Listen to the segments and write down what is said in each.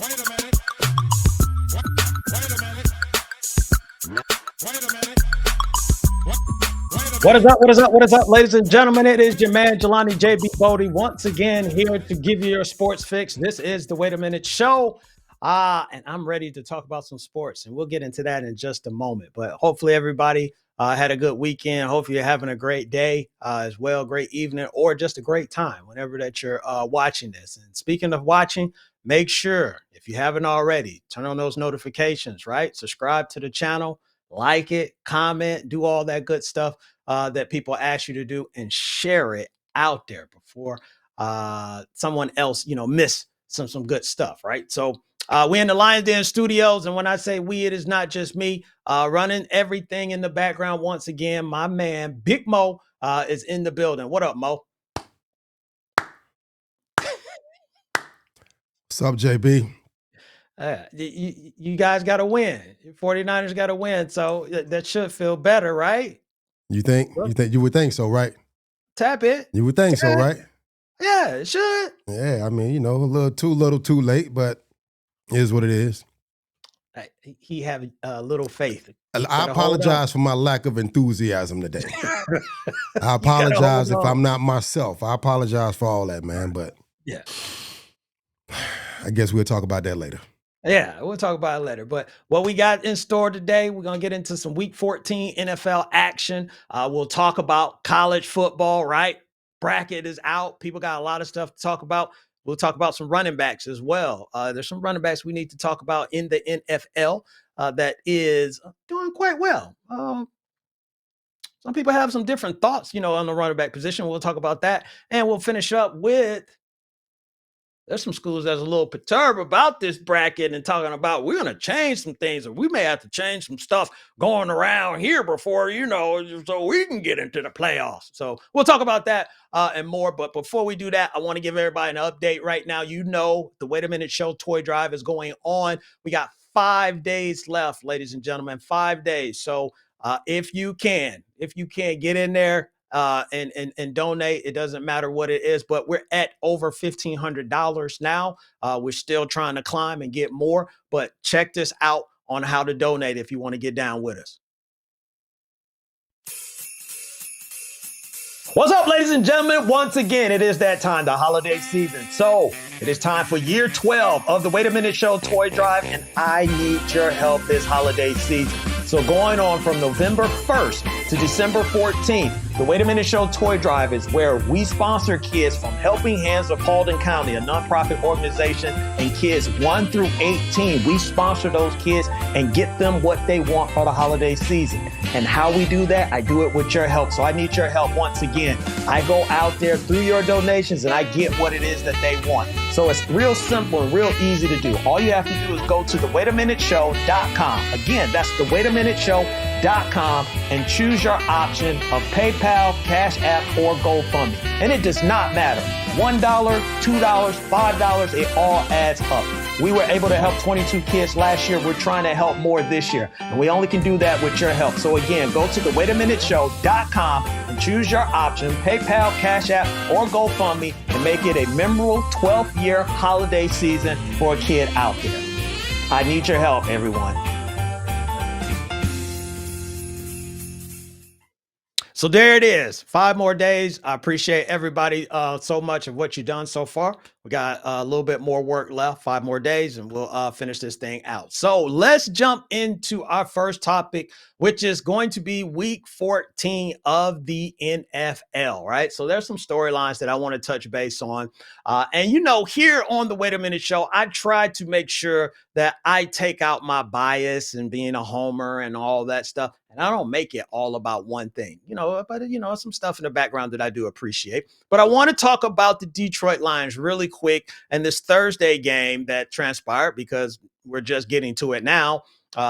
Wait a minute. Wait a minute. Wait a minute. What is up? What is up? What is up, ladies and gentlemen? It is your man, Jelani JB Bodie, once again here to give you your sports fix. This is the Wait a Minute Show. And I'm ready to talk about some sports, and we'll get into that in just a moment. But hopefully, everybody had a good weekend. Hopefully, you're having a great day as well, great evening, or just a great time whenever that you're watching this. And speaking of watching, make sure, if you haven't already, turn on those notifications, right? Subscribe to the channel, like it, comment, do all that good stuff that people ask you to do, and share it out there before someone else, miss some good stuff, right? So we're in the Lions Den Studios, and when I say we, it is not just me running everything in the background. Once again, my man Big Mo is in the building. What up, Mo? What's up, JB? You guys got to win. 49ers got to win, so that should feel better, right? You think? You would think so, right? Tap it. You would think so, right? Yeah, it should. Yeah, I mean, a little too late, but it is what it is. He have a little faith. I apologize for my lack of enthusiasm today. I apologize if I'm not myself. I apologize for all that, man, but yeah, I guess we'll talk about that later. Yeah, we'll talk about it later. But what we got in store today, we're going to get into some Week 14 NFL action. We'll talk about college football, right? Bracket is out. People got a lot of stuff to talk about. We'll talk about some running backs as well. There's some running backs we need to talk about in the NFL that is doing quite well. Some people have some different thoughts, on the running back position. We'll talk about that. And we'll finish up with there's some schools that's a little perturbed about this bracket and talking about we're going to change some things, or we may have to change some stuff going around here before, so we can get into the playoffs. So we'll talk about that and more. But before we do that, I want to give everybody an update right now. The Wait a Minute Show toy drive is going on. We got 5 days left, ladies and gentlemen, 5 days. So if you can get in there, and donate. It doesn't matter what it is, but we're at over $1,500 now. We're still trying to climb and get more, but check this out on how to donate if you want to get down with us. What's up, ladies and gentlemen? Once again, it is that time, the holiday season. So it is time for year 12 of the Wait a Minute Show toy drive, and I need your help this holiday season. So going on from November 1st to December 14th, the Wait a Minute Show toy drive is where we sponsor kids from Helping Hands of Paulding County, a nonprofit organization, and kids 1 through 18. We sponsor those kids and get them what they want for the holiday season. And how we do that, I do it with your help. So I need your help once again. I go out there through your donations and I get what it is that they want. So it's real simple and real easy to do. All you have to do is go to thewaitaminuteshow.com. Again, that's thewaitaminuteshow.com and choose your option of PayPal, Cash App, or GoFundMe. And it does not matter. $1, $2, $5, it all adds up. We were able to help 22 kids last year. We're trying to help more this year. And we only can do that with your help. So again, go to thewaitaminuteshow.com and choose your option, PayPal, Cash App, or GoFundMe, and make it a memorable 12th year holiday season for a kid out there. I need your help, everyone. So there it is. 5 more days. I appreciate everybody so much of what you've done so far. We got a little bit more work left, 5 more days, and we'll finish this thing out. So let's jump into our first topic, which is going to be Week 14 of the NFL, right? So there's some storylines that I want to touch base on. And here on the Wait a Minute Show, I try to make sure that I take out my bias and being a homer and all that stuff. And I don't make it all about one thing, but some stuff in the background that I do appreciate. But I want to talk about the Detroit Lions really quick and this Thursday game that transpired, because we're just getting to it now.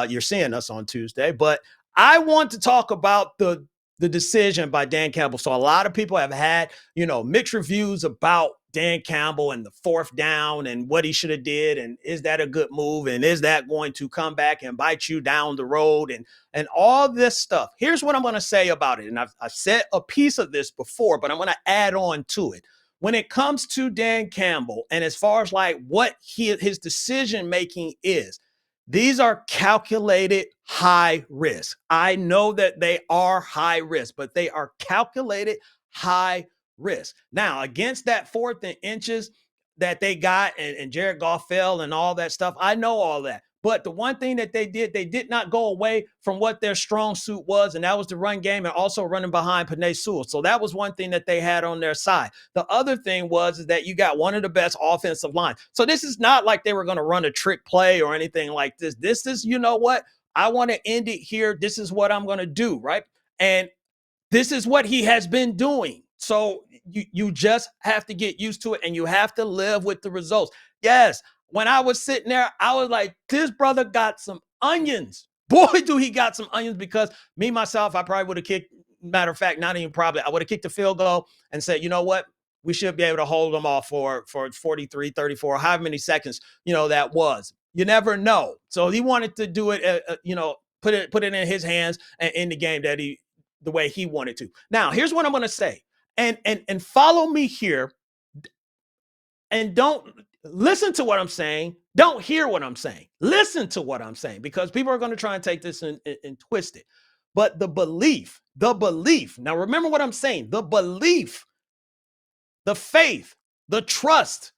You're seeing us on Tuesday, but I want to talk about the decision by Dan Campbell. So a lot of people have had, mixed reviews about Dan Campbell and the 4th down and what he should have did. And is that a good move? And is that going to come back and bite you down the road and all this stuff? Here's what I'm going to say about it. And I've said a piece of this before, but I'm going to add on to it. when it comes to Dan Campbell, and as far as like what his decision making is, these are calculated high risk. I know that they are high risk, but they are calculated high risk. Now, against that 4th and inches that they got, and Jared Goff fell and all that stuff, I know all that. But the one thing that they did not go away from what their strong suit was, and that was the run game and also running behind Penei Sewell. So that was one thing that they had on their side. The other thing is that you got one of the best offensive lines. So this is not like they were going to run a trick play or anything like this. This is, you know what? I want to end it here. This is what I'm going to do, right? And this is what he has been doing. So you just have to get used to it, and you have to live with the results. Yes, when I was sitting there, I was like, this brother got some onions. Boy, do he got some onions, because me, myself, I probably would have kicked, matter of fact, not even probably, I would have kicked a field goal and said, you know what? We should be able to hold them off for 43, 34, however many seconds, that was. You never know. So he wanted to do it, put it in his hands and in the game the way he wanted to. Now, here's what I'm going to say, and follow me here, and don't listen to what I'm saying. Don't hear what I'm saying. Listen to what I'm saying, because people are going to try and take this and twist it. But the belief, now remember what I'm saying, the belief, the faith, the trust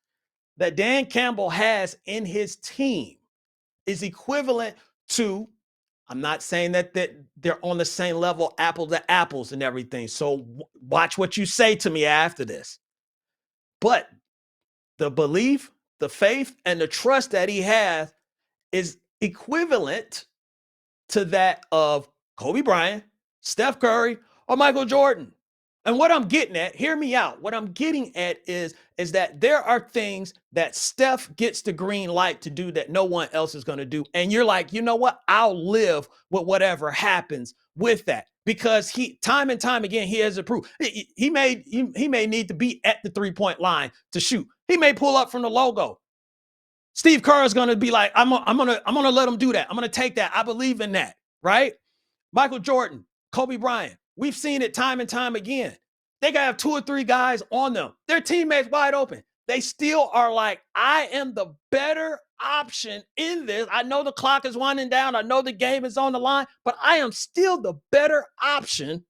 that Dan Campbell has in his team is equivalent to, I'm not saying that they're on the same level, apple to apples and everything. So watch what you say to me after this. But the belief, the faith, and the trust that he has is equivalent to that of Kobe Bryant, Steph Curry, or Michael Jordan. And what I'm getting at, hear me out. What I'm getting at is that there are things that Steph gets the green light to do that no one else is going to do. And you're like, you know what? I'll live with whatever happens with that, because he, time and time again, he has approved. He may need to be at the 3-point line to shoot. He may pull up from the logo. Steve Kerr is going to be like, I'm gonna let him do that. I'm going to take that. I believe in that, right? Michael Jordan, Kobe Bryant, we've seen it time and time again. They got to have 2 or 3 guys on them. Their teammates wide open. They still are like, I am the better option in this. I know the clock is winding down. I know the game is on the line, but I am still the better option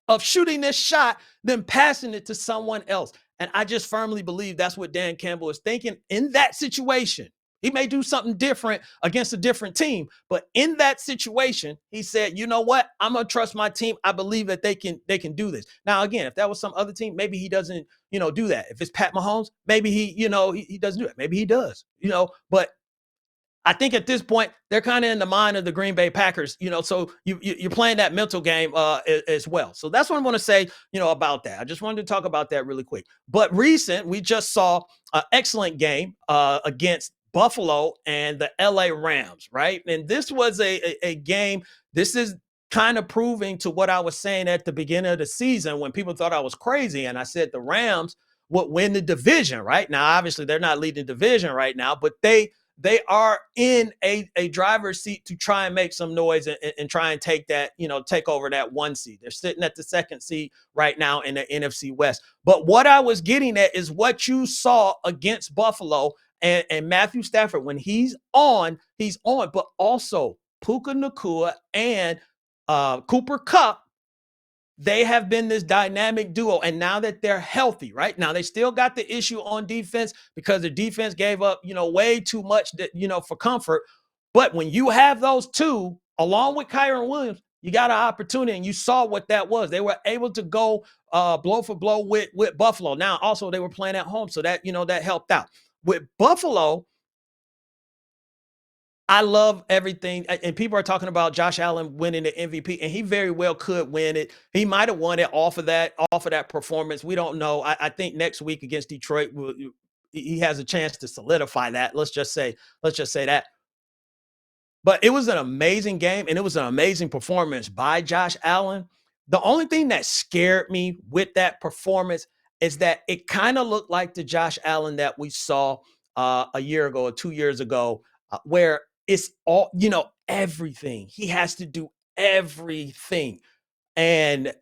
of shooting this shot than passing it to someone else. And I just firmly believe that's what Dan Campbell is thinking in that situation. He may do something different against a different team, but in that situation, he said, you know what? I'm going to trust my team. I believe that they can do this. Now, again, if that was some other team, maybe he doesn't, do that. If it's Pat Mahomes, maybe he doesn't do it. Maybe he does, but I think at this point, they're kind of in the mind of the Green Bay Packers, so you're playing that mental game as well. So that's what I'm going to say, about that. I just wanted to talk about that really quick. But we just saw an excellent game against Buffalo and the LA Rams, right? And this was a game. This is kind of proving to what I was saying at the beginning of the season when people thought I was crazy. And I said the Rams would win the division, right? Now, obviously, they're not leading the division right now, but they are in a driver's seat to try and make some noise and try and take that, take over that 1 seed. They're sitting at the 2nd seed right now in the NFC West. But what I was getting at is what you saw against Buffalo and Matthew Stafford. When he's on, but also Puka Nacua and Cooper Kupp. They have been this dynamic duo. And now that they're healthy, right? Now they still got the issue on defense because the defense gave up, way too much that, for comfort. But when you have those two, along with Kyron Williams, you got an opportunity, and you saw what that was. They were able to go blow for blow with Buffalo. Now, also they were playing at home, so that, that helped out. With Buffalo, I love everything. And people are talking about Josh Allen winning the MVP, and he very well could win it. He might have won it off of that performance. We don't know. I think next week against Detroit, he has a chance to solidify that. Let's just say that. But it was an amazing game, and it was an amazing performance by Josh Allen. The only thing that scared me with that performance is that it kind of looked like the Josh Allen that we saw a year ago or 2 years ago, where it's all, everything. He has to do everything. And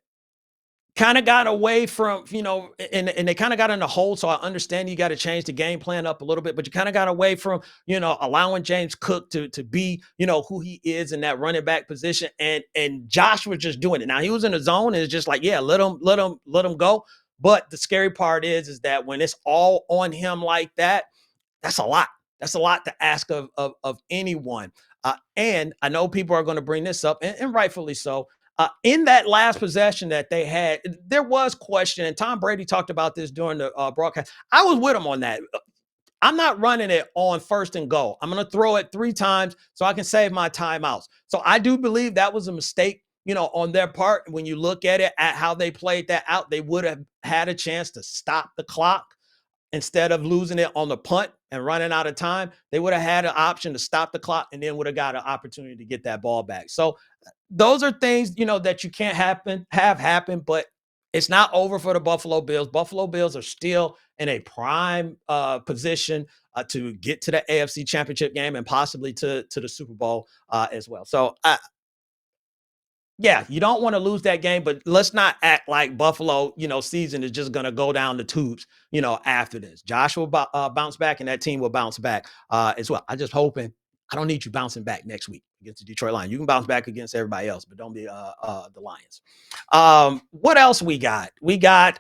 kind of got away from, and they kind of got in the hole. So I understand you got to change the game plan up a little bit, but you kind of got away from, allowing James Cook to be, who he is in that running back position. And Josh was just doing it. Now he was in the zone and it's just like, yeah, let him go. But the scary part is that when it's all on him like that, that's a lot. That's a lot to ask of anyone. And I know people are going to bring this up, and rightfully so. In that last possession that they had, there was question, and Tom Brady talked about this during the broadcast. I was with him on that. I'm not running it on first and goal. I'm going to throw it 3 times so I can save my timeouts. So I do believe that was a mistake, on their part. When you look at it, at how they played that out, they would have had a chance to stop the clock. Instead of losing it on the punt and running out of time, they would have had an option to stop the clock and then would have got an opportunity to get that ball back. So those are things, that you can't have happen, but it's not over for the Buffalo Bills. Buffalo Bills are still in a prime position to get to the AFC Championship game and possibly to the Super Bowl as well. So yeah, you don't want to lose that game, but let's not act like Buffalo, season is just going to go down the tubes, after this. Josh will bounce back and that team will bounce back as well. I just hoping I don't need you bouncing back next week against the Detroit Lions. You can bounce back against everybody else, but don't be the Lions. What else we got? We got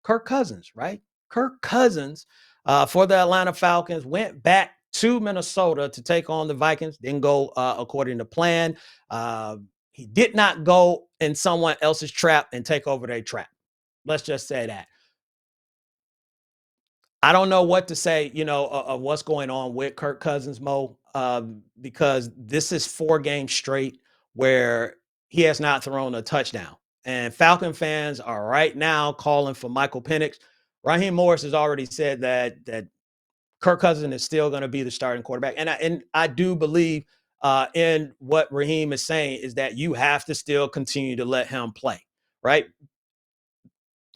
Kirk Cousins, right? Kirk Cousins for the Atlanta Falcons went back to Minnesota to take on the Vikings. Didn't go according to plan. He did not go in someone else's trap and take over their trap. Let's just say that. I don't know what to say, of what's going on with Kirk Cousins, Mo, because this is 4 games straight where he has not thrown a touchdown. And Falcon fans are right now calling for Michael Penix. Raheem Morris has already said that Kirk Cousins is still going to be the starting quarterback. And I do believe in what Raheem is saying is that you have to still continue to let him play, right?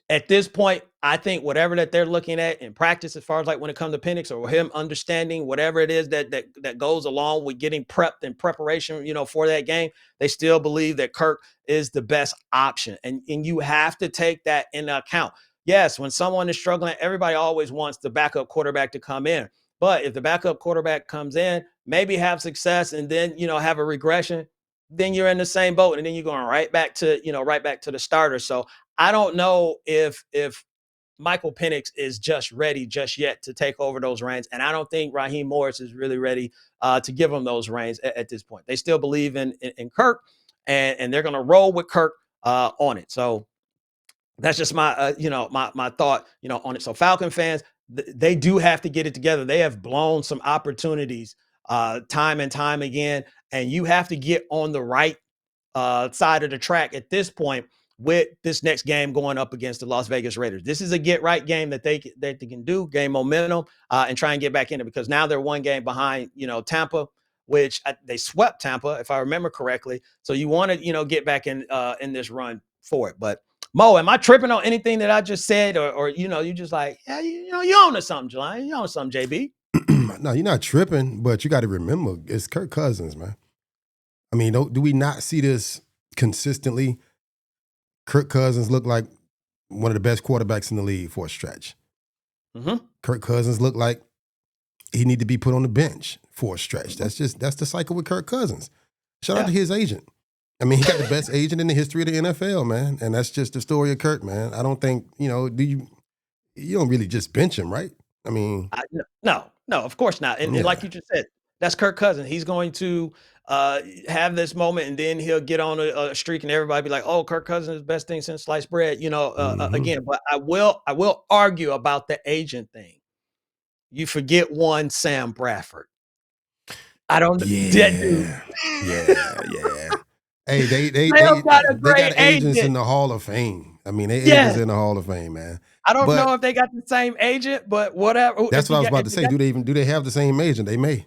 At this point, I think whatever that they're looking at in practice, as far as like when it comes to Penix or him understanding whatever it is that goes along with getting prepped and preparation, for that game, they still believe that Kirk is the best option. And you have to take that into account. Yes, when someone is struggling, everybody always wants the backup quarterback to come in. But if the backup quarterback comes in, maybe have success and then, have a regression, then you're in the same boat. And then you're going right back to the starter. So I don't know if Michael Penix is just ready just yet to take over those reins. And I don't think Raheem Morris is really ready to give him those reins at this point. They still believe in Kirk and they're going to roll with Kirk on it. So that's just my, my thought, on it. So Falcon fans, they do have to get it together. They have blown some opportunities time and time again, and you have to get on the right side of the track at this point with this next game going up against the Las Vegas Raiders. This is a get right game that they can do, gain momentum and try and get back in it because now they're 1 game behind, Tampa, which they swept Tampa, if I remember correctly. So you want to, get back in this run for it. But Mo, am I tripping on anything that I just said, or you just like, yeah, you own to something, Jelani, you own something, JB. No, you're not tripping, but you got to remember it's Kirk Cousins, man. I mean, do we not see this consistently? Kirk Cousins looked like one of the best quarterbacks in the league for a stretch. Mm-hmm. Kirk Cousins looked like he need to be put on the bench for a stretch. That's the cycle with Kirk Cousins. Shout out to his agent. I mean, he got the best agent in the history of the NFL, man. And that's just the story of Kirk, man. I don't think, you don't really just bench him, right? I mean, no, of course not. And like you just said, that's Kirk Cousins. He's going to have this moment, and then he'll get on a streak, and everybody be like, "Oh, Kirk Cousins is the best thing since sliced bread." Again. But I will argue about the agent thing. You forget one Sam Bradford. I don't. Yeah. Hey, they got agents in the Hall of Fame. I mean, agents in the Hall of Fame, man. I don't know if they got the same agent, but whatever. That's what I was about to say. Do they have the same agent? They may.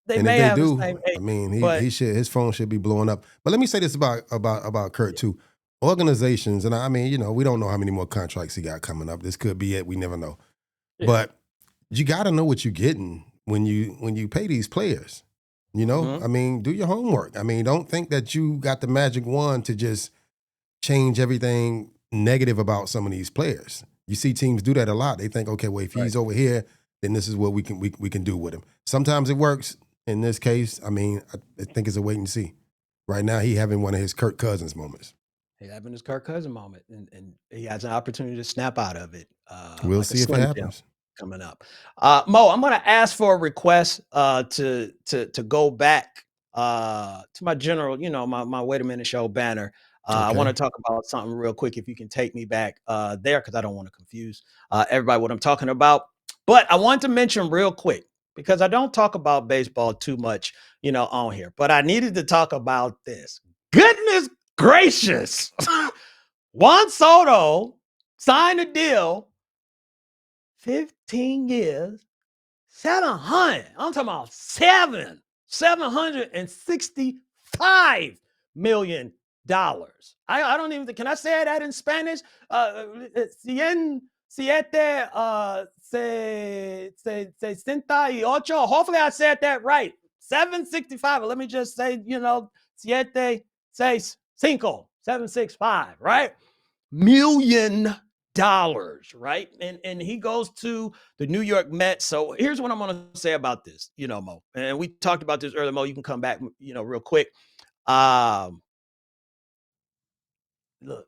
They may have do, the same agent. I mean, his phone should be blowing up. But let me say this about Kurt too. Organizations, and I mean, we don't know how many more contracts he got coming up. This could be it. We never know. Yeah. But you got to know what you're getting when you pay these players. I mean, do your homework. I mean, don't think that you got the magic wand to just change everything negative about some of these players. You see teams do that a lot. They think, okay, well, if he's over here, then this is what we can do with him. Sometimes it works. In this case, I mean, I think it's a wait and see. Right now, he having one of his Kirk Cousins moments. He's having his Kirk Cousins moment, and he has an opportunity to snap out of it. We'll Like see if it happens. Coming up. Mo, I'm going to ask for a request to go back to my general, my Wait a Minute show banner. I want to talk about something real quick. If you can take me back there, because I don't want to confuse everybody what I'm talking about. But I want to mention real quick, because I don't talk about baseball too much, on here. But I needed to talk about this. Goodness gracious. Juan Soto signed a deal, 15 years, 700. I'm talking about $765 million. I don't even, can I say that in Spanish? Siete, 68. Hopefully I said that right. 765. Let me just say, siete, seis, cinco, 765, right? $1 million, right? And he goes to the New York Mets. So here's what I'm going to say about this, Mo. And we talked about this earlier, Mo. You can come back, real quick. Look,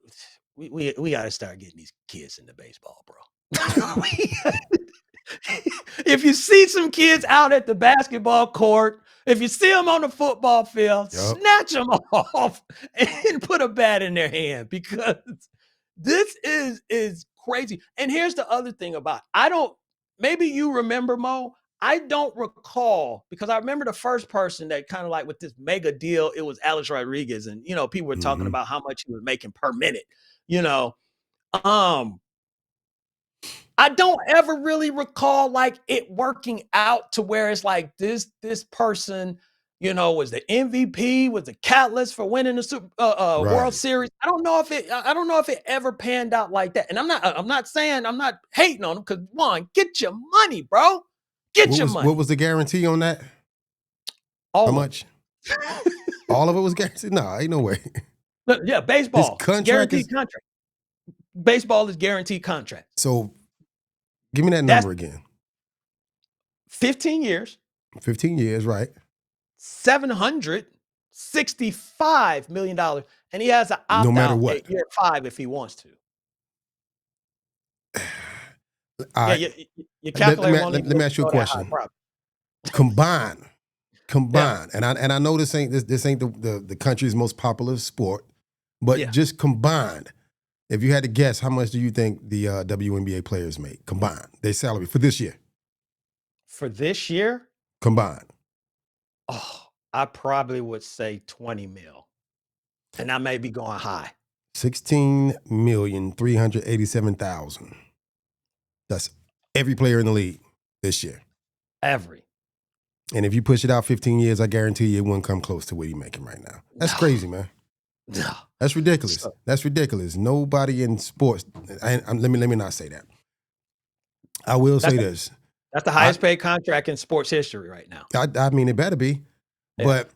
we got to start getting these kids into baseball, bro. If you see some kids out at the basketball court, if you see them on the football field, snatch them off and put a bat in their hand, because this is crazy. And here's the other thing about, maybe you remember, Mo, I don't recall, because I remember the first person that kind of like with this mega deal, it was Alex Rodriguez, and people were talking about how much he was making per minute. I don't ever really recall like it working out to where it's like this person, was the MVP, was the catalyst for winning the World Series. I don't know if it ever panned out like that. And I'm not saying, I'm not hating on him, because Juan, get your money, bro. Get your money. What was the guarantee on that? How much? All of it was guaranteed? No, ain't no way. Yeah, baseball. This contract guaranteed contract. Baseball is guaranteed contract. So give me that number again. 15 years. 15 years, right. $765 million. And he has an opt-out no matter what. At year 5 if he wants to. You calculate let me ask you a question. Combine. Yeah. And I know this ain't the country's most popular sport, but just combined. If you had to guess, how much do you think the WNBA players make combined? Their salary for this year? For this year? Combined. Oh, I probably would say 20 mil. And I may be going high. 16,387,000. That's every player in the league this year. Every. And if you push it out 15 years, I guarantee you it wouldn't come close to what you're making right now. That's crazy, man. No. That's ridiculous. That's ridiculous. Nobody in sports. Let me not say that. I will say this. That's the highest paid contract in sports history right now. I mean, it better be. Yeah. But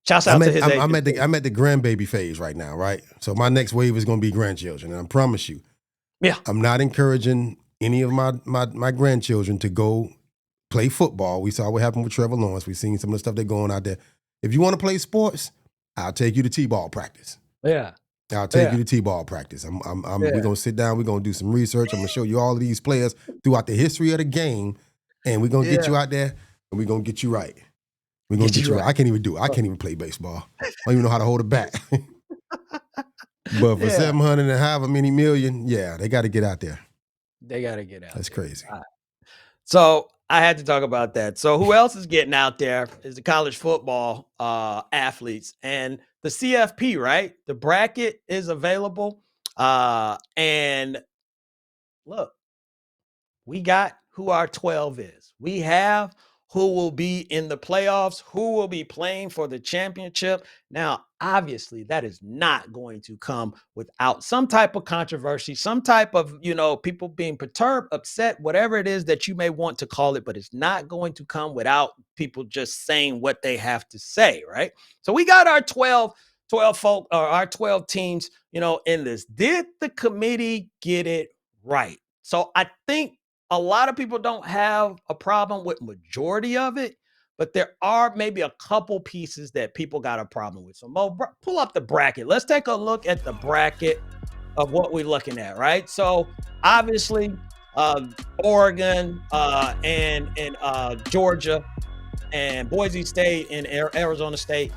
shouts out to his I'm at the grandbaby phase right now, right? So my next wave is going to be grandchildren, and I promise you, I'm not encouraging any of my grandchildren to go play football. We saw what happened with Trevor Lawrence. We've seen some of the stuff they're going out there. If you want to play sports, I'll take you to T-ball practice. Yeah. I'll take you to T-ball practice. We're going to sit down. We're going to do some research. I'm going to show you all of these players throughout the history of the game, and we're going to get you out there, and we're going to get you right. We're going to get you right. I can't even do it. I can't even play baseball. I don't even know how to hold a bat. But for 700 and however many million, they got to get out there. They got to get out. That's crazy. Right. So I had to talk about that. So who else is getting out there is the college football athletes and the CFP, right? The bracket is available. And look, we got who our 12 is. We have who will be in the playoffs, who will be playing for the championship. Now, obviously, that is not going to come without some type of controversy, some type of, people being perturbed, upset, whatever it is that you may want to call it, but it's not going to come without people just saying what they have to say, right? So we got our 12 12 folk or our 12 teams, in this. Did the committee get it right? So I think a lot of people don't have a problem with majority of it, but there are maybe a couple pieces that people got a problem with. So Mo, pull up the bracket. Let's take a look at the bracket of what we're looking at, right? So obviously, Oregon and Georgia and Boise State and Arizona State,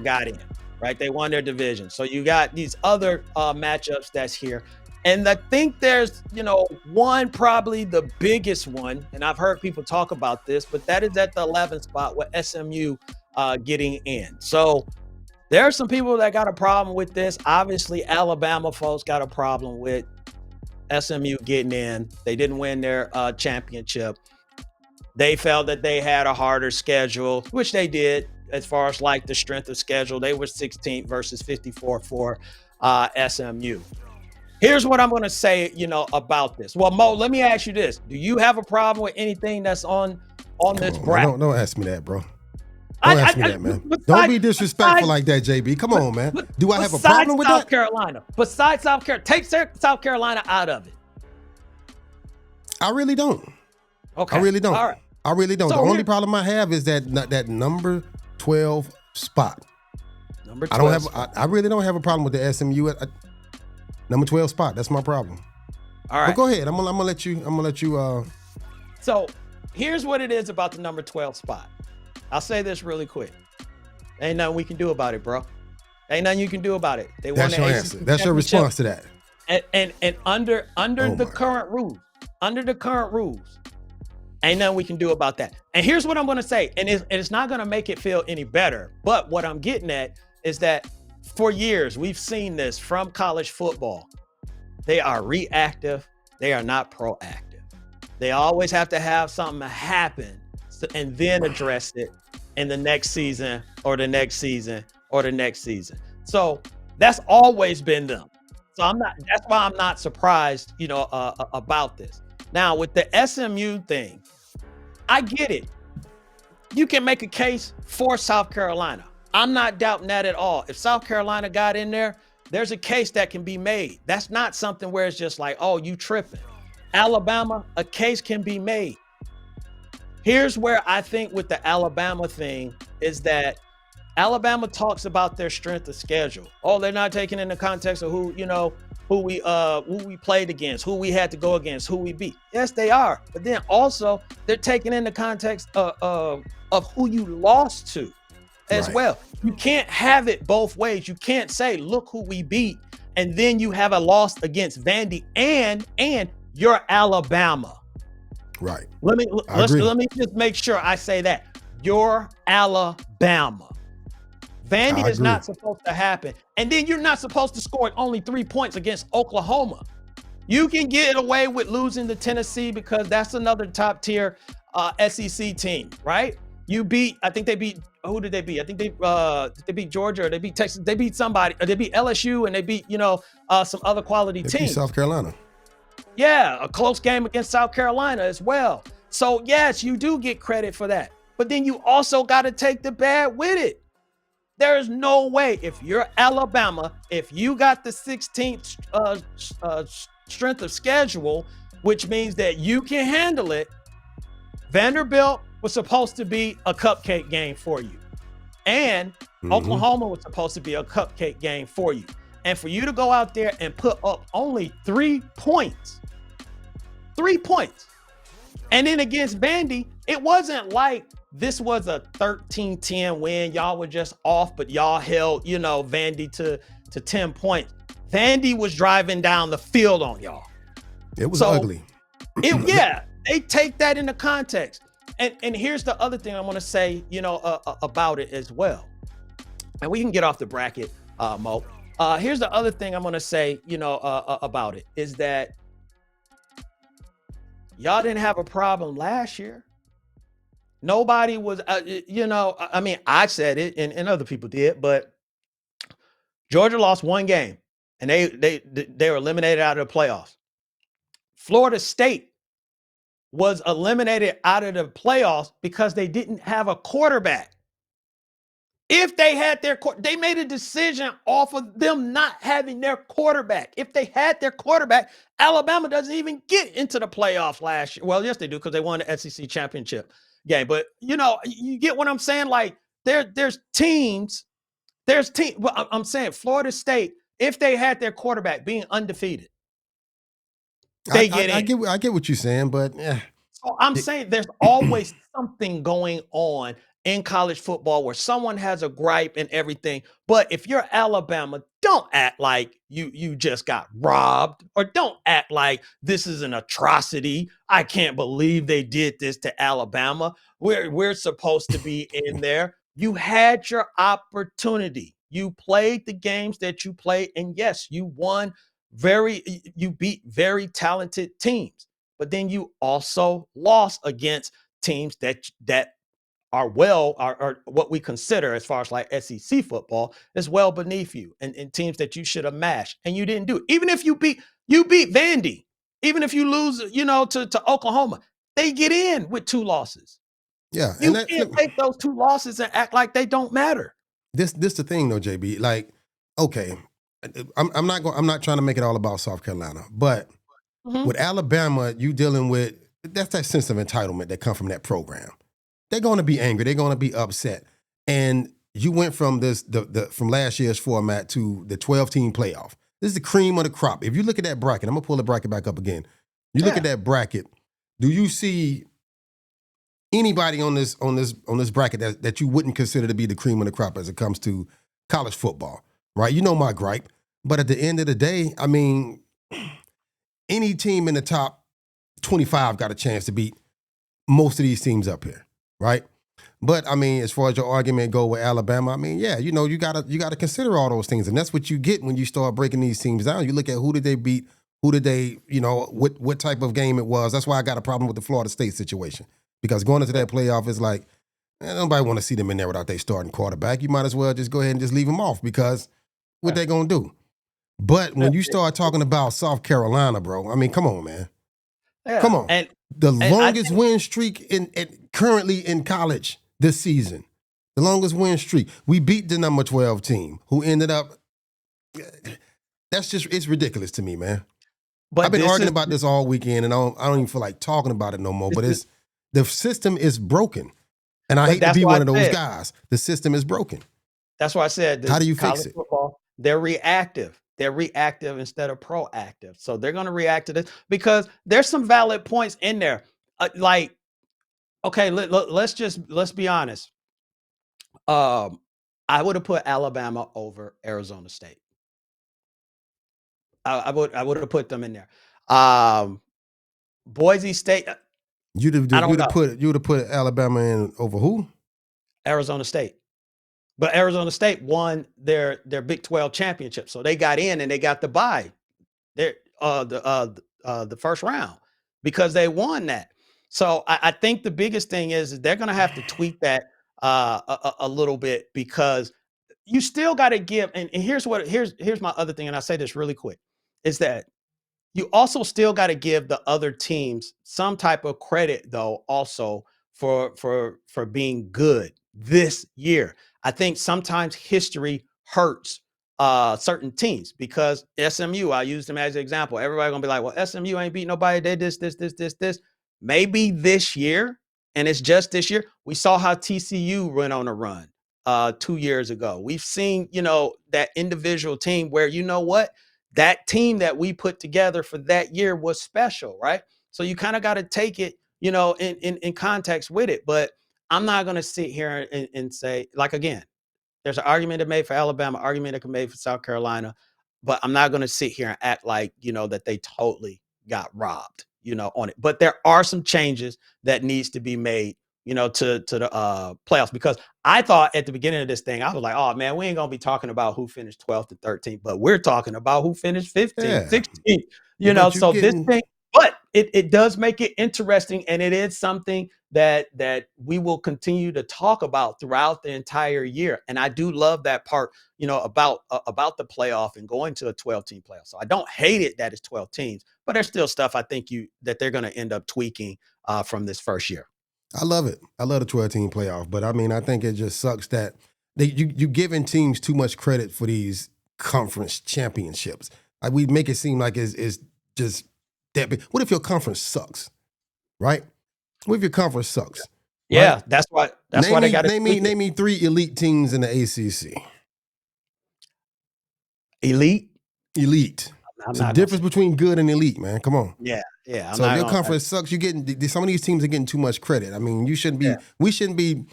got in, right? They won their division. So you got these other matchups that's here. And I think there's, one, probably the biggest one, and I've heard people talk about this, but that is at the 11th spot with SMU getting in. So there are some people that got a problem with this. Obviously, Alabama folks got a problem with SMU getting in. They didn't win their championship. They felt that they had a harder schedule, which they did as far as like the strength of schedule. They were 16th versus 54 for SMU. Here's what I'm going to say, about this. Well, Mo, let me ask you this. Do you have a problem with anything that's on this bracket? Don't ask me that, bro. Don't ask me that, man. Don't be disrespectful like that, JB. Come on, man. Do I have a problem with South Carolina? Besides South Carolina, take South Carolina out of it. I really don't. Okay. I really don't. All right. I really don't. So the only problem I have is that number 12 spot. Number 12. I really don't have a problem with the SMU number 12 spot. That's my problem. All right. But go ahead. I'm gonna let you. So here's what it is about the number 12 spot. I'll say this really quick. Ain't nothing we can do about it, bro. Ain't nothing you can do about it. They won That's the your ACC answer. That's your response to that. And under the current rules, ain't nothing we can do about that. And here's what I'm going to say, and it's not going to make it feel any better. But what I'm getting at is that for years we've seen this from college football. They are reactive. They are not proactive. They always have to have something happen and then address it in the next season or the next season or the next season. So that's always been them. So that's why I'm not surprised, about this. Now with the SMU thing, I get it. You can make a case for South Carolina. I'm not doubting that at all. If South Carolina got in there, there's a case that can be made. That's not something where it's just like, oh, you tripping. Alabama, a case can be made. Here's where I think with the Alabama thing is that Alabama talks about their strength of schedule. Oh, they're not taking into context of who we played against, who we had to go against, who we beat. Yes, they are. But then also they're taking into context of who you lost to as well. You can't have it both ways. You can't say, look who we beat, and then you have a loss against Vandy and you're Alabama. Right. Let me just make sure I say that. You're Alabama. Vandy is not supposed to happen. And then you're not supposed to score only 3 points against Oklahoma. You can get away with losing to Tennessee because that's another top tier SEC team, right? I think they beat, who did they beat? I think they beat Georgia, or they beat Texas. They beat somebody, or they beat LSU, and they beat, some other quality teams. Beat South Carolina. Yeah, a close game against South Carolina as well. So yes, you do get credit for that. But then you also got to take the bad with it. There is no way, if you're Alabama, if you got the 16th strength of schedule, which means that you can handle it, Vanderbilt was supposed to be a cupcake game for you. And Oklahoma was supposed to be a cupcake game for you. And for you to go out there and put up only 3 points, 3 points. And then against Vandy, it wasn't like this was a 13-10 win. Y'all were just off, but y'all held, Vandy to 10 points. Vandy was driving down the field on y'all. It was ugly. They take that into context. And here's the other thing I want to say, about it as well. And we can get off the bracket, Mo. Here's the other thing I'm going to say, about it is that y'all didn't have a problem last year. Nobody was, I said it and other people did, but Georgia lost one game and they were eliminated out of the playoffs. Florida State was eliminated out of the playoffs because they didn't have a quarterback. If they had they made a decision off of them not having their quarterback. If they had their quarterback, Alabama doesn't even get into the playoffs last year. Well, yes, they do because they won the SEC championship game. But you get what I'm saying? Like there's teams. Well, I'm saying Florida State, if they had their quarterback being undefeated, they get in. I get what you're saying, but yeah. So I'm saying there's always something going on in college football where someone has a gripe and everything. But if you're Alabama, don't act like you just got robbed, or don't act like this is an atrocity. I can't believe they did this to Alabama. We're supposed to be in there. You had your opportunity. You played the games that you played, and yes, you beat very talented teams. But then you also lost against teams that are what we consider, as far as like SEC football, is well beneath you, and teams that you should have mashed, and you didn't do it. Even if you beat Vandy, even if you lose, to Oklahoma, they get in with 2 losses. Yeah, You can't take those 2 losses and act like they don't matter. This the thing though, JB. Like, okay, I'm not trying to make it all about South Carolina, but with Alabama, you dealing with that's that sense of entitlement that come from that program. They're going to be angry. They're going to be upset. And you went from from last year's format to the 12-team playoff. This is the cream of the crop. If you look at that bracket, I'm gonna pull the bracket back up again. You look at that bracket. Do you see anybody on this bracket that you wouldn't consider to be the cream of the crop as it comes to college football? Right? You know my gripe. But at the end of the day, I mean, any team in the top 25 got a chance to beat most of these teams up here, right? But I mean, as far as your argument go with Alabama, I mean, yeah, you gotta consider all those things, and that's what you get when you start breaking these teams down. You look at who did they beat, who did they, what type of game it was. That's why I got a problem with the Florida State situation, because going into that playoff is like, nobody want to see them in there without their starting quarterback. You might as well just go ahead and just leave them off, because what they gonna do? But when you start talking about South Carolina, bro, I mean, come on, man. Yeah. Come on. And the longest win streak currently in college this season. The longest win streak. We beat the number 12 team, who ended up. It's ridiculous to me, man. But I've been arguing about this all weekend, and I don't even feel like talking about it no more. But the system is broken. And I hate to be one of those guys. The system is broken. That's why I said, how do you fix it? Football, they're reactive. They're reactive instead of proactive. So they're going to react to this because there's some valid points in there. Okay, let's be honest. I would have put Alabama over Arizona State. I would have put them in there. Boise State. You'd have put Alabama in over who? Arizona State. But Arizona State won their Big 12 championship, so they got in and they got the bye. The first round, because they won that. So I think the biggest thing is they're going to have to tweak that a little bit, because you still got to give. And here's my other thing, and I say this really quick, is that you also still got to give the other teams some type of credit, though, also for being good this year. I think sometimes history hurts certain teams, because SMU, I used them as an example. Everybody gonna be like, well, SMU ain't beat nobody. They this. Maybe this year, and it's just this year. We saw how TCU went on a run 2 years ago. We've seen, that individual team where, that team that we put together for that year was special, right? So you kind of got to take it, in context with it. But I'm not going to sit here and say, like, again, there's an argument that made for Alabama, argument that can be made for South Carolina, but I'm not going to sit here and act like, that they totally got robbed, on it. But there are some changes that needs to be made, to the playoffs, because I thought at the beginning of this thing, I was like, oh man, we ain't going to be talking about who finished 12th and 13th, but we're talking about who finished 15th, 16th, so this thing, but it does make it interesting, and it is something that we will continue to talk about throughout the entire year. And I do love that part, about the playoff and going to a 12-team playoff. So I don't hate it that it's 12 teams, but there's still stuff I think that they're going to end up tweaking from this first year. I love it. I love the 12-team playoff, but I mean, I think it just sucks that you giving teams too much credit for these conference championships. Like we make it seem like it's just that big. What if your conference sucks, right? What if your conference sucks, right? Yeah, that's why Name they me got to name me name me 3 elite teams in the ACC. elite. Elite. I'm It's a not gonna say. difference between good and elite, man. Come on. Yeah, yeah. I'm So if not your gonna. conference sucks, you getting some of these teams are getting too much credit. I mean, you shouldn't Yeah, be. We shouldn't be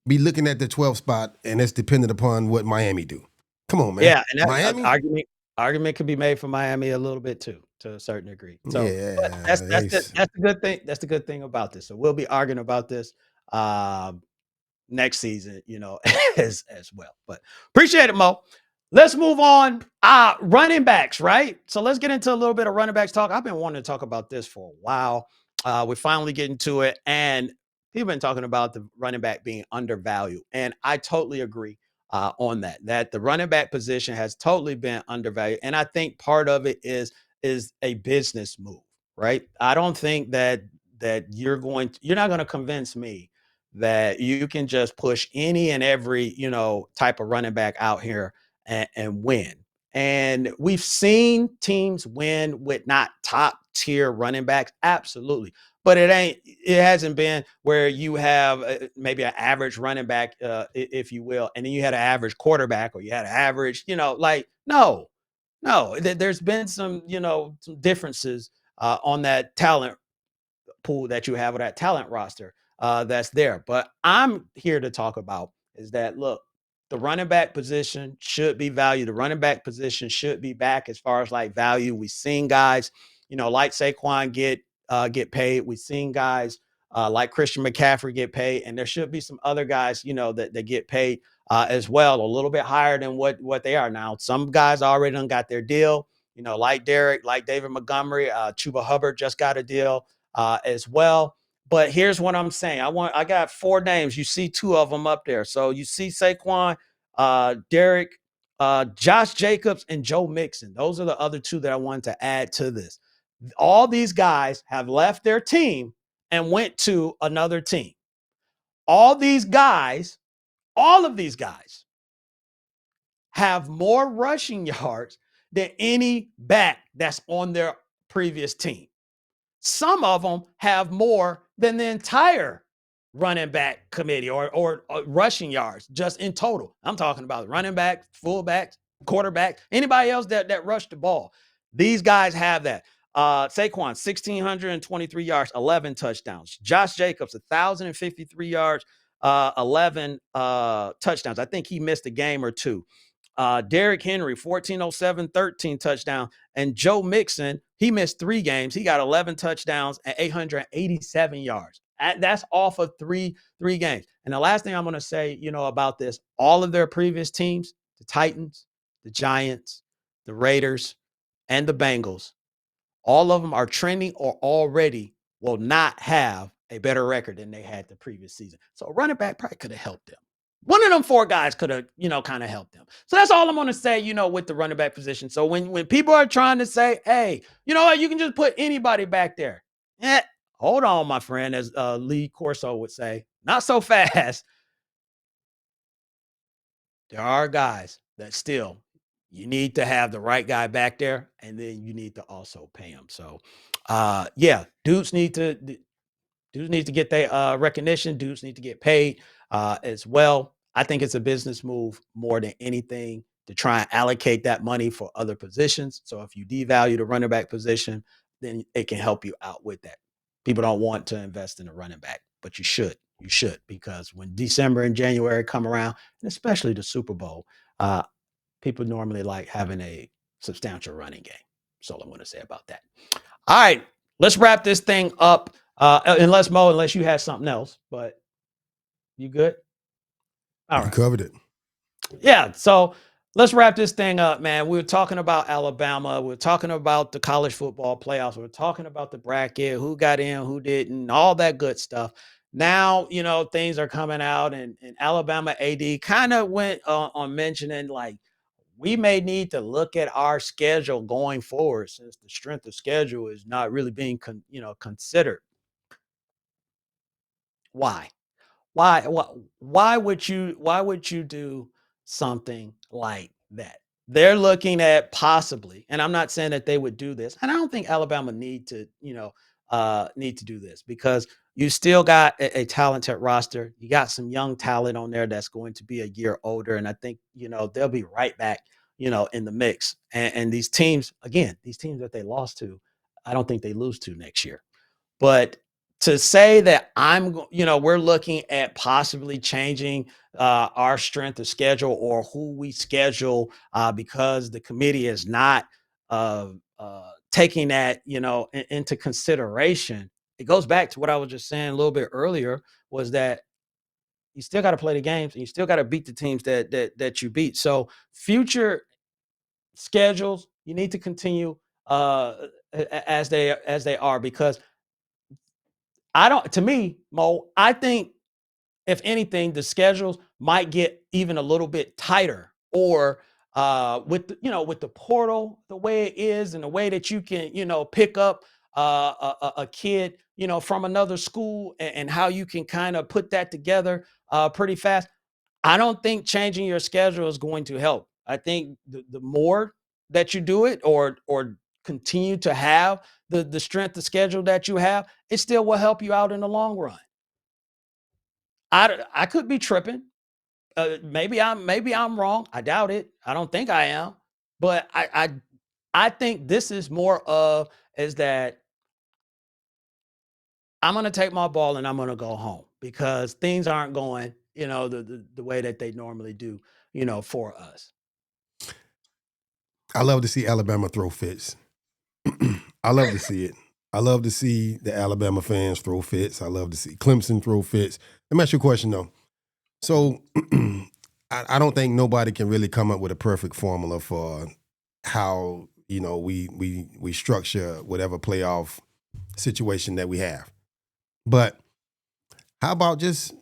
looking at the 12th spot and it's dependent upon what Miami do. Come on, man. yeah, and that Miami. argument could be made for Miami a little bit too, to a certain degree. So, but Yeah, that's the good thing. That's the good thing about this. So we'll be arguing about this next season, as well. But appreciate it, Mo. Let's move on. Running backs, right? So let's get into a little bit of running backs talk. I've been wanting to talk about this for a while. We're finally getting to it, and people have been talking about the running back being undervalued, and I totally agree on that. That the running back position has totally been undervalued, and I think part of it is a business move, right? I don't think that you're not going to convince me that you can just push any and every type of running back out here and win. And we've seen teams win with not top tier running backs, absolutely. But it hasn't been where you have maybe an average running back, if you will, and then you had an average quarterback or you had an average, like no. There's been some differences on that talent pool that you have, or that talent roster that's there. But I'm here to talk about is that look, the running back position should be valued. The running back position should be back as far as like value. We've seen guys, like Saquon get paid. We've seen guys like Christian McCaffrey get paid, and there should be some other guys, that get paid as well, a little bit higher than what they are now. Some guys already done got their deal, like Derek, like David Montgomery, Chuba Hubbard just got a deal as well. But here's what I'm saying. I got 4 names. You see 2 of them up there. So you see Saquon, Derek, Josh Jacobs, and Joe Mixon. Those are the other 2 that I wanted to add to this. All these guys have left their team and went to another team. All these guys, all of these guys have more rushing yards than any back that's on their previous team. Some of them have more than the entire running back committee or rushing yards just in total. I'm talking about running back, fullback, quarterback, anybody else that rushed the ball. These guys have that. Saquon, 1,623 yards, 11 touchdowns. Josh Jacobs, 1,053 yards, 11 touchdowns. I think he missed a game or 2. Derrick Henry, 1407, 13 touchdowns. And Joe Mixon, he missed 3 games. He got 11 touchdowns and 887 yards. That's off of three games. And the last thing I'm going to say, about this, all of their previous teams, the Titans, the Giants, the Raiders, and the Bengals, all of them are trending or already will not have a better record than they had the previous season. So a running back probably could have helped them. One of them 4 guys could have, kind of helped them. So that's all I'm going to say, with the running back position. So when people are trying to say, hey, you know what, you can just put anybody back there. Hold on, my friend, as Lee Corso would say, not so fast. There are guys that still you need to have the right guy back there, and then you need to also pay him. So, yeah, dudes need to get their recognition. Dudes need to get paid as well. I think it's a business move more than anything to try and allocate that money for other positions. So if you devalue the running back position, then it can help you out with that. People don't want to invest in a running back, but you should. You should, because when December and January come around, and especially the Super Bowl, uh, people normally like having a substantial running game. That's all I want to say about that. All right, let's wrap this thing up. Unless you had something else, but you good? All You right. covered it. Yeah. So let's wrap this thing up, man. We were talking about Alabama. We were talking about the college football playoffs. We were talking about the bracket, who got in, who didn't, all that good stuff. Now, things are coming out, and Alabama AD kind of went on mentioning like, we may need to look at our schedule going forward, since the strength of schedule is not really being considered. Why? Why would you do something like that. They're looking at possibly, and I'm not saying that they would do this, and I don't think Alabama need to do this because you still got a talented roster. You got some young talent on there that's going to be a year older, and I think they'll be right back in the mix. And these teams, again, these teams that they lost to, I don't think they lose to next year. But to say that we're looking at possibly changing our strength of schedule or who we schedule because the committee is not taking that, into consideration. It goes back to what I was just saying a little bit earlier was that you still got to play the games and you still got to beat the teams that you beat. So future schedules, you need to continue as they are because I don't to me, Mo, I think if anything, the schedules might get even a little bit tighter or with the portal the way it is and the way that you can pick up a kid from another school and how you can kind of put that together pretty fast. I don't think changing your schedule is going to help. I think the more that you do it or continue to have the strength of schedule that you have, it still will help you out in the long run. I could be tripping. Maybe I'm wrong. I doubt it. I don't think I am. But I think this is more of is that I'm gonna take my ball and I'm gonna go home because things aren't going, the way that they normally do, for us. I love to see Alabama throw fits. I love to see it. I love to see the Alabama fans throw fits. I love to see Clemson throw fits. Let me ask you a question though. So I don't think nobody can really come up with a perfect formula for how we structure whatever playoff situation that we have. But how about just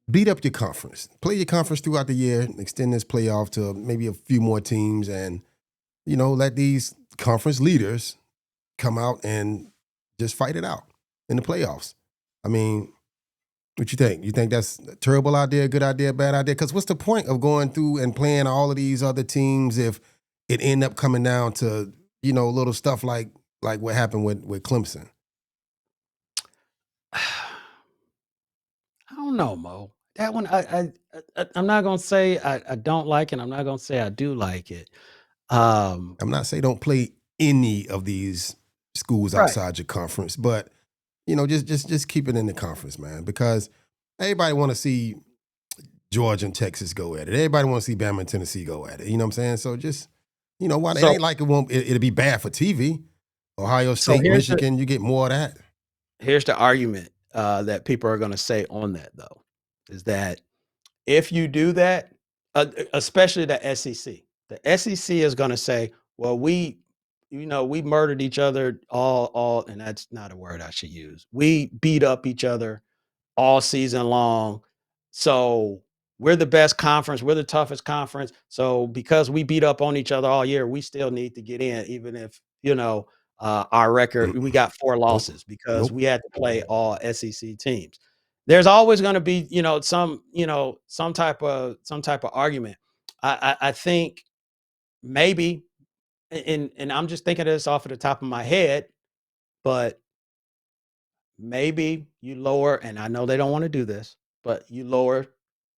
beat up your conference, play your conference throughout the year, extend this playoff to maybe a few more teams, and let these conference leaders come out and just fight it out in the playoffs. I mean, what you think? You think that's a terrible idea, good idea, bad idea? Because what's the point of going through and playing all of these other teams if it end up coming down to little stuff like what happened with Clemson? I don't know, Mo. That one, I'm not gonna say I don't like it. I'm not gonna say I do like it. Um, I'm not saying don't play any of these schools right. outside your conference, but just keep it in the conference, man, because everybody want to see Georgia and Texas go at it. Everybody want to see Bama and Tennessee go at it. You know what I'm saying? So just why it So ain't like it'll be bad for TV. Ohio so State, Michigan, you get more of that. here's the argument that people are gonna say on that though, is that if you do that, especially the SEC is gonna say, well, we murdered each other all, and that's not a word I should use. We beat up each other all season long. So we're the best conference. We're the toughest conference. So because we beat up on each other all year, we still need to get in, even if our record. We Mm-mm. got four Nope. losses because Nope. we had to play all SEC teams. There's always going to be some type of argument. I think maybe, and I'm just thinking of this off of the top of my head, but maybe you lower, and I know they don't want to do this, but you lower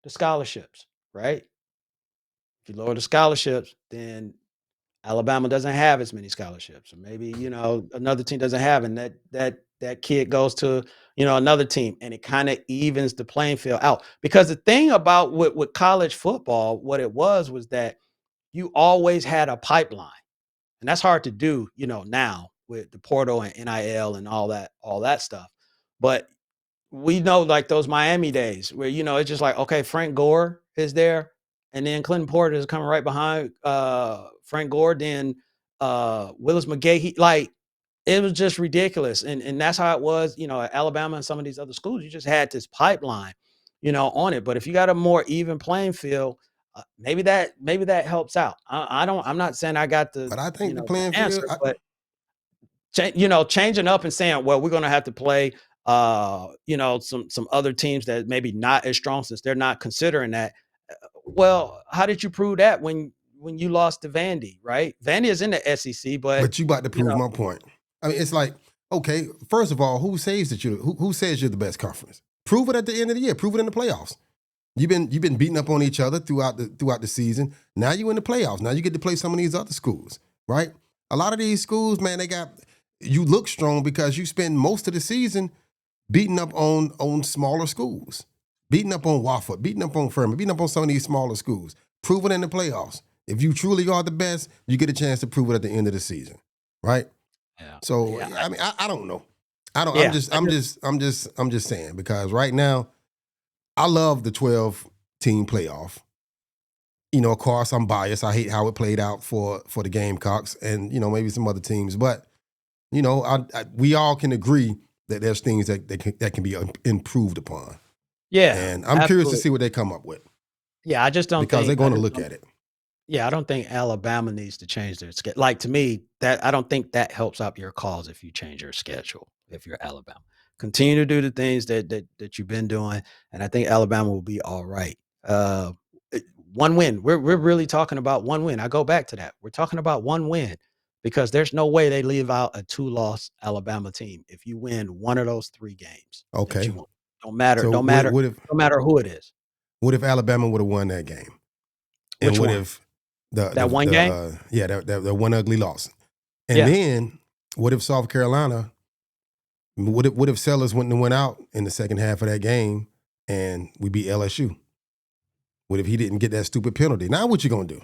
the scholarships, right? If you lower the scholarships, then Alabama doesn't have as many scholarships, or maybe another team doesn't have, and that kid goes to another team, and it kind of evens the playing field out. Because the thing about with college football, what it was that you always had a pipeline, and that's hard to do, now with the portal and NIL and all that stuff. But we know like those Miami days where it's just like, okay, Frank Gore is there, and then Clinton Porter is coming right behind Frank Gore, then Willis McGahee. Like it was just ridiculous. And that's how it was, at Alabama and some of these other schools. You just had this pipeline, on it. But if you got a more even playing field, maybe that helps out. I'm not saying I got the But I think the the playing field. answer, but changing up and saying, well, we're going to have to play, some other teams that maybe not as strong since they're not considering that. Well, how did you prove that when you lost to Vandy, right? Vandy is in the SEC, but you about to prove my point. I mean, it's like, okay, first of all, who says that who says you're the best conference? Prove it at the end of the year. Prove it in the playoffs. You've been beating up on each other throughout the season. Now you in the playoffs. Now you get to play some of these other schools, right? A lot of these schools, man, you look strong because you spend most of the season beating up on smaller schools, beating up on Wofford, beating up on Furman, beating up on some of these smaller schools. Prove it in the playoffs. If you truly are the best, you get a chance to prove it at the end of the season, right? yeah. So Yeah. I mean, I don't know. I don't. Yeah, I'm just saying because right now, I love the 12-team playoff. You know, of course, I'm biased. I hate how it played out for the Gamecocks and maybe some other teams, but we all can agree that there's things that can be improved upon. Yeah, And I'm curious to see what they come up with. Yeah, I just don't because think they're going to look at it. Yeah, I don't think Alabama needs to change their schedule. Like to me, I don't think that helps out your cause if you change your schedule. If you're Alabama, continue to do the things that you've been doing, and I think Alabama will be all right. Uh, One win. We're really talking about one win. I go back to that. We're talking about one win because there's no way they leave out a 2-loss Alabama team if you win one of those 3 games that Okay. you won. Don't matter. So Don't matter. what if No matter who it is. what if Alabama would have won that game? And Which what one? if the That one game? that one ugly loss? And Yeah. then what if South Carolina? What if Sellers went out in the second half of that game and we beat LSU? What if he didn't get that stupid penalty? Now what you gonna do?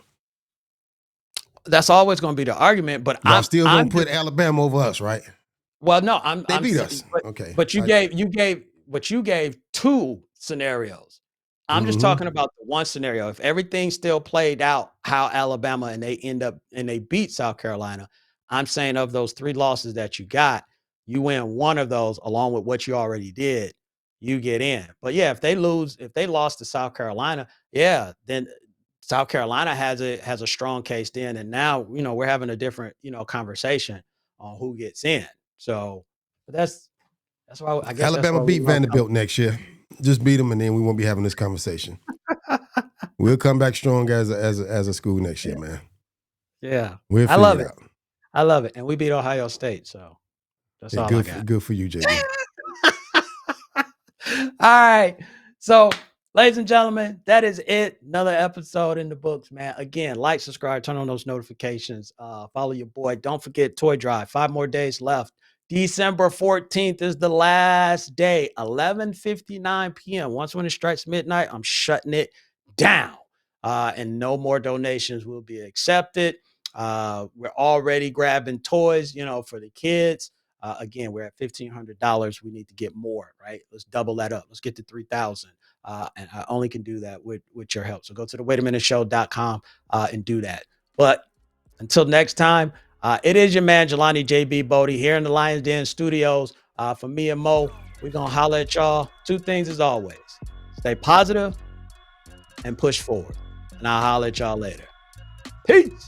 That's always going to be the argument, but Y'all I'm still gonna put Alabama over us, right? well, no, They I'm beat saying- us. But, Okay. but you gave 2 scenarios. I'm just Mhm. talking about the one scenario. If everything still played out how Alabama and they beat South Carolina, I'm saying of those 3 losses that you got, you win one of those along with what you already did, you get in. But yeah, if they lost to South Carolina, yeah, then South Carolina has a strong case then, and now we're having a different conversation on who gets in. So but that's why I guess that's Alabama why beat we love Vanderbilt next year. Just beat them, and then we won't be having this conversation. We'll come back strong as a school next year, man. Yeah, We'll I figure love it it. out. I love it, and we beat Ohio State, so that's Yeah, all I got. good for you, JB. All right. So, ladies and gentlemen, that is it. Another episode in the books, man. Again, like, subscribe, turn on those notifications. Follow your boy. Don't forget Toy Drive. 5 more days left. December 14th is the last day, 11:59 p.m. Once when it strikes midnight, I'm shutting it down. And no more donations will be accepted. We're already grabbing toys, for the kids. Again, we're at $1,500. We need to get more, right? Let's double that up. Let's get to 3,000. And I only can do that with your help. So go to the waitaminuteshow.com and do that. But until next time, it is your man, Jelani JB Bodie here in the Lions Den studios. For me and Mo, we're going to holler at y'all. 2 things as always. Stay positive and push forward. And I'll holler at y'all later. Peace.